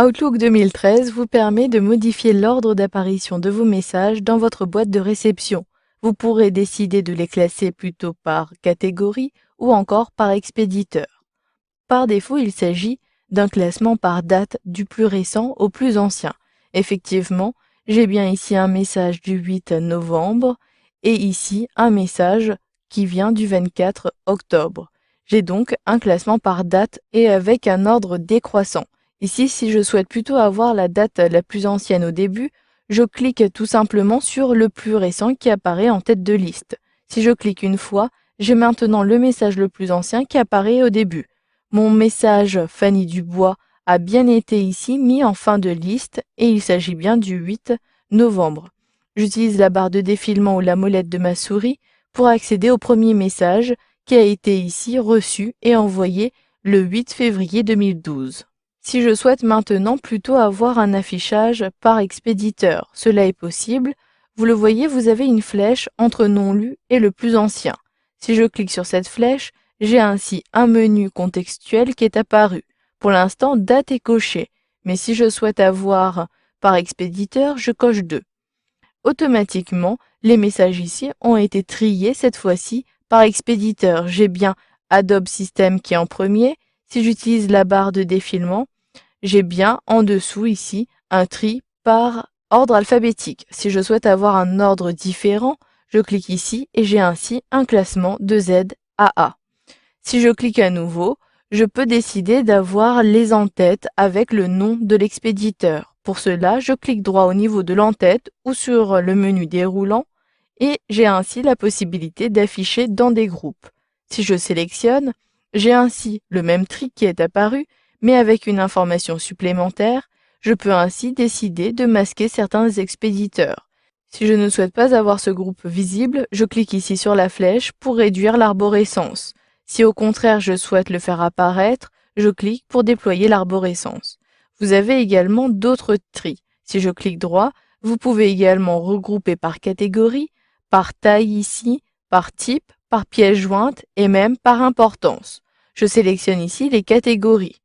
Outlook 2013 vous permet de modifier l'ordre d'apparition de vos messages dans votre boîte de réception. Vous pourrez décider de les classer plutôt par catégorie ou encore par expéditeur. Par défaut, il s'agit d'un classement par date du plus récent au plus ancien. Effectivement, j'ai bien ici un message du 8 novembre et ici un message qui vient du 24 octobre. J'ai donc un classement par date et avec un ordre décroissant. Ici, si je souhaite plutôt avoir la date la plus ancienne au début, je clique tout simplement sur le plus récent qui apparaît en tête de liste. Si je clique une fois, j'ai maintenant le message le plus ancien qui apparaît au début. Mon message Fanny Dubois a bien été ici mis en fin de liste et il s'agit bien du 8 novembre. J'utilise la barre de défilement ou la molette de ma souris pour accéder au premier message qui a été ici reçu et envoyé le 8 février 2012. Si je souhaite maintenant plutôt avoir un affichage par expéditeur, cela est possible. Vous le voyez, vous avez une flèche entre non lu et le plus ancien. Si je clique sur cette flèche, j'ai ainsi un menu contextuel qui est apparu. Pour l'instant, date est cochée, mais si je souhaite avoir par expéditeur, je coche 2. Automatiquement, les messages ici ont été triés cette fois-ci par expéditeur. J'ai bien Adobe System qui est en premier. Si j'utilise la barre de défilement, j'ai bien en dessous ici un tri par ordre alphabétique. Si je souhaite avoir un ordre différent, je clique ici et j'ai ainsi un classement de Z à A. Si je clique à nouveau, je peux décider d'avoir les en-têtes avec le nom de l'expéditeur. Pour cela, je clique droit au niveau de l'en-tête ou sur le menu déroulant et j'ai ainsi la possibilité d'afficher dans des groupes. Si je sélectionne, j'ai ainsi le même tri qui est apparu, mais avec une information supplémentaire. Je peux ainsi décider de masquer certains expéditeurs. Si je ne souhaite pas avoir ce groupe visible, je clique ici sur la flèche pour réduire l'arborescence. Si au contraire je souhaite le faire apparaître, je clique pour déployer l'arborescence. Vous avez également d'autres tris. Si je clique droit, vous pouvez également regrouper par catégorie, par taille ici, par type, par pièce jointe et même par importance. Je sélectionne ici les catégories.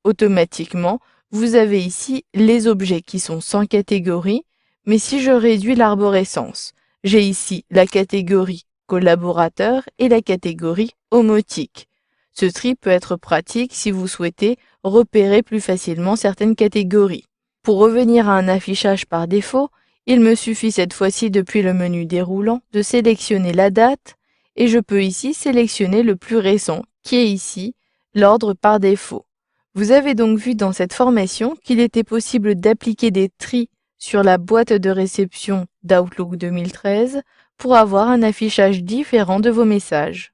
Automatiquement, vous avez ici les objets qui sont sans catégorie, mais si je réduis l'arborescence, j'ai ici la catégorie collaborateur et la catégorie homotique. Ce tri peut être pratique si vous souhaitez repérer plus facilement certaines catégories. Pour revenir à un affichage par défaut, il me suffit cette fois-ci depuis le menu déroulant de sélectionner la date et je peux ici sélectionner le plus récent qui est ici l'ordre par défaut. Vous avez donc vu dans cette formation qu'il était possible d'appliquer des tris sur la boîte de réception d'Outlook 2013 pour avoir un affichage différent de vos messages.